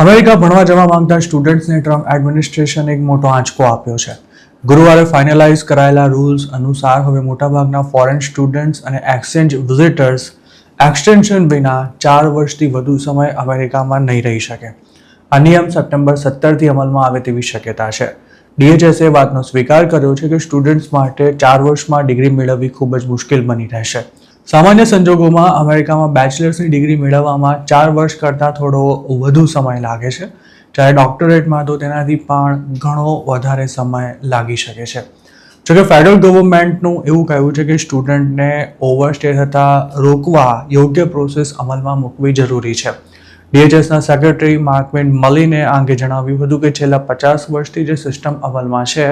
America ભણવા જવા માંગતા સ્ટુડન્ટ્સને ટ્રમ્પ એડમિનિસ્ટ્રેશન એક મોટો આંચકો આપ્યો છે. ગુરુવારે ફાઇનલાઇઝ કરાયેલા રૂલ્સ અનુસાર હવે મોટાભાગના ફોરેન સ્ટુડન્ટ્સ અને એક્સચેન્જ વિઝિટર્સ એક્સટેન્શન વિના 4 વર્ષથી વધુ સમય અમેરિકામાં નહીં રહી શકે. આ નિયમ સપ્ટેમ્બર 17થી અમલમાં આવે તેવી શક્યતા છે. DHSએ વાતનો સ્વીકાર કર્યો છે કે સ્ટુડન્ટ્સ માટે 4 વર્ષમાં ડિગ્રી મેળવવી ખૂબ જ મુશ્કેલ બની રહેશે. સામાન્ય સંજોગોમાં અમેરિકામાં બેચલર્સની ડિગ્રી મેળવવામાં 4 વર્ષ કરતાં થોડો વધુ સમય લાગે છે, જ્યારે ડોક્ટરેટમાં તો તેનાથી પણ ઘણો વધારે સમય લાગી શકે છે. જોકે ફેડરલ ગવર્મેન્ટનું એવું કહેવું છે કે સ્ટુડન્ટને ઓવરસ્ટે થતાં રોકવા યોગ્ય પ્રોસેસ અમલમાં મૂકવી જરૂરી છે. DHSના સેક્રેટરી માર્કવિન મલિને આ અંગે જણાવ્યું હતું કે છેલ્લા 50 વર્ષથી જે સિસ્ટમ અમલમાં છે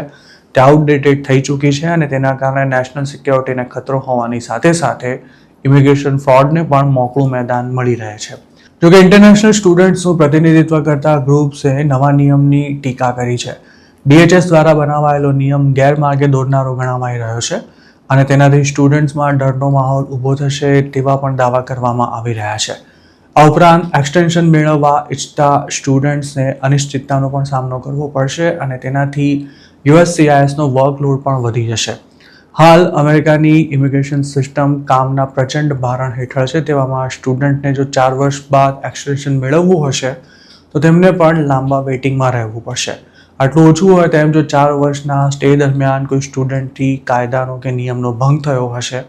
તે આઉટડેટેડ થઈ ચૂકી છે અને તેના કારણે નેશનલ સિક્યોરિટીને ખતરો હોવાની સાથે સાથે ઇમિગ્રેશન ફ્રોડને પણ મોકળું મેદાન મળી રહે છે. જોકે ઇન્ટરનેશનલ સ્ટુડન્ટ્સનું પ્રતિનિધિત્વ કરતા ગ્રુપ્સે નવા નિયમની ટીકા કરી છે. DHS દ્વારા બનાવાયેલો નિયમ ગેરમાર્ગે દોરનારો ગણાવાઈ રહ્યો છે અને તેનાથી સ્ટુડન્ટ્સમાં ડરનો માહોલ ઊભો થશે તેવા પણ દાવા કરવામાં આવી રહ્યા છે. આ ઉપરાંત એક્સટેન્શન મેળવવા ઈચ્છતા સ્ટુડન્ટ્સને અનિશ્ચિતતાનો પણ સામનો કરવો પડશે અને તેનાથી USCISનો વર્કલોડ પણ વધી જશે. હાલ અમેરિકાની ઇમિગ્રેશન સિસ્ટમ કામના પ્રચંડ ભારણ હેઠળ છે. તેવામાં સ્ટુડન્ટને જો 4 વર્ષ બાદ એક્સટેન્શન મેળવવું હશે તો તેમને પણ લાંબા વેઇટિંગમાં રહેવું પડશે. આટલું ઓછું હોય તેમ જો 4 વર્ષના સ્ટે દરમિયાન કોઈ સ્ટુડન્ટથી કાયદાનો કે નિયમનો ભંગ થયો હશે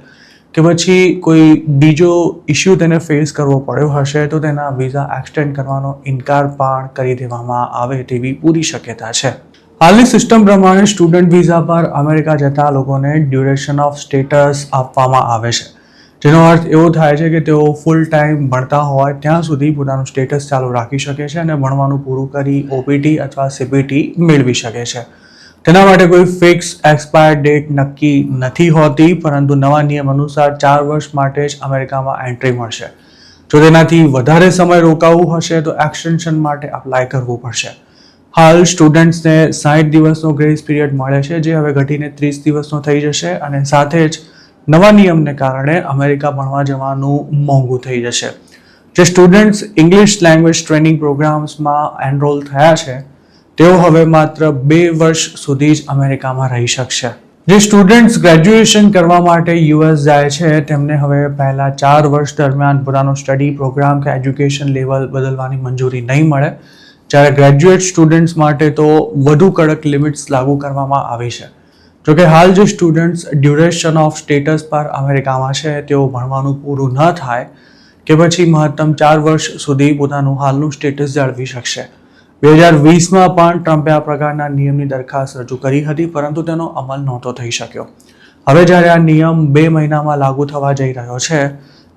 કે પછી કોઈ બીજો ઇસ્યુ તેને ફેસ કરવો પડ્યો હશે તો તેના વિઝા એક્સટેન્ડ કરવાનો ઇનકાર પણ કરી દેવામાં આવે તેવી પૂરી શક્યતા છે. હાલની સિસ્ટમ પ્રમાણે સ્ટુડન્ટ વિઝા પર અમેરિકા જતા લોકોને ડ્યુરેશન ઓફ સ્ટેટસ આપવામાં આવે છે, જેનો અર્થ એવો થાય છે કે તેઓ ફૂલ ટાઈમ ભણતા હોય ત્યાં સુધી પોતાનું સ્ટેટસ ચાલુ રાખી શકે છે અને ભણવાનું પૂરું કરી OPT અથવા CPT મેળવી શકે છે. તેના માટે કોઈ ફિક્સ એક્સપાયર ડેટ નક્કી નથી હોતી, પરંતુ નવા નિયમ અનુસાર 4 વર્ષ માટે જ અમેરિકામાં એન્ટ્રી મળશે. જો તેનાથી વધારે સમય રોકાવું હશે તો એક્સટેન્શન માટે અપ્લાય કરવું પડશે. હાલ સ્ટુડન્ટ્સને 60 દિવસનો ગ્રેસ પીરિયડ મળે છે, જે હવે ઘટીને 30 દિવસનો થઈ જશે અને સાથે જ નવા નિયમને કારણે અમેરિકા ભણવા જવાનું મોંઘું થઈ જશે. જે સ્ટુડન્ટ્સ ઇંગ્લિશ લેંગ્વેજ ટ્રેનિંગ પ્રોગ્રામ્સમાં એનરોલ થયા છે તેઓ હવે માત્ર 2 વર્ષ સુધી જ અમેરિકામાં રહી શકશે. જે સ્ટુડન્ટ્સ ગ્રેજ્યુએશન કરવા માટે US જાય છે તેમને હવે પહેલા 4 વર્ષ દરમિયાન પોતાનો સ્ટડી પ્રોગ્રામ કે એજ્યુકેશન લેવલ બદલવાની મંજૂરી નહીં મળે, જ્યારે ગ્રેજ્યુએટ સ્ટુડન્ટ્સ માટે તો વધુ કડક લિમિટ્સ લાગુ કરવામાં આવી છે. જોકે હાલ જે સ્ટુડન્ટ્સ ડ્યુરેશન ઓફ સ્ટેટસ પર અમેરિકામાં છે તેઓ ભણવાનું પૂરું ન થાય કે પછી મહત્તમ 4 વર્ષ સુધી પોતાનું હાલનું સ્ટેટસ જાળવી શકશે. 2020માં પણ ટ્રમ્પે આ પ્રકારના નિયમની દરખાસ્ત રજૂ કરી હતી, પરંતુ તેનો અમલ નહોતો થઈ શક્યો. હવે જ્યારે આ નિયમ 2 મહિનામાં લાગુ થવા જઈ રહ્યો છે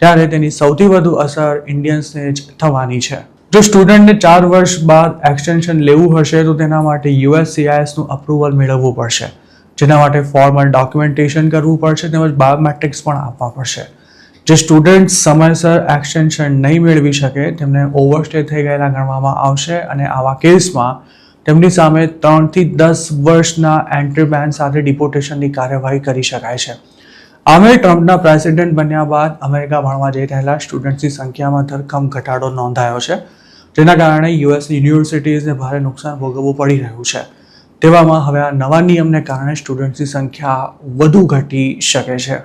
ત્યારે તેની સૌથી વધુ અસર ઇન્ડિયન્સને જ થવાની છે. જો સ્ટુડન્ટને 4 વર્ષ બાદ એક્સટેન્શન લેવું હશે તો તેના માટે USCISનું અપ્રુવલ મેળવવું પડશે, જેના માટે ફોર્મલ ડોક્યુમેન્ટેશન કરવું પડશે તેમજ બાયોમેટ્રિક્સ પણ આપવા પડશે. જે સ્ટુડન્ટ્સ સમયસર એક્સટેન્શન નહીં મેળવી શકે તેમને ઓવરસ્ટે થઈ ગયેલા ગણવામાં આવશે અને આવા કેસમાં તેમની સામે 3 થી 10 વર્ષના એન્ટ્રી બેન સાથે ડિપોર્ટેશનની કાર્યવાહી કરી શકાય છે. આમે ટ્રમ્પના પ્રેસિડેન્ટ બન્યા બાદ અમેરિકા ભણવા જઈ રહેલા સ્ટુડન્ટ્સની સંખ્યામાં ધરખમ ઘટાડો નોંધાયો છે, જેના કારણે US યુનિવર્સિટીઝને ભારે નુકસાન ભોગવવું પડી રહ્યું છે. તેવામાં હવે આ નવા નિયમને કારણે સ્ટુડન્ટ્સની સંખ્યા વધુ ઘટી શકે છે.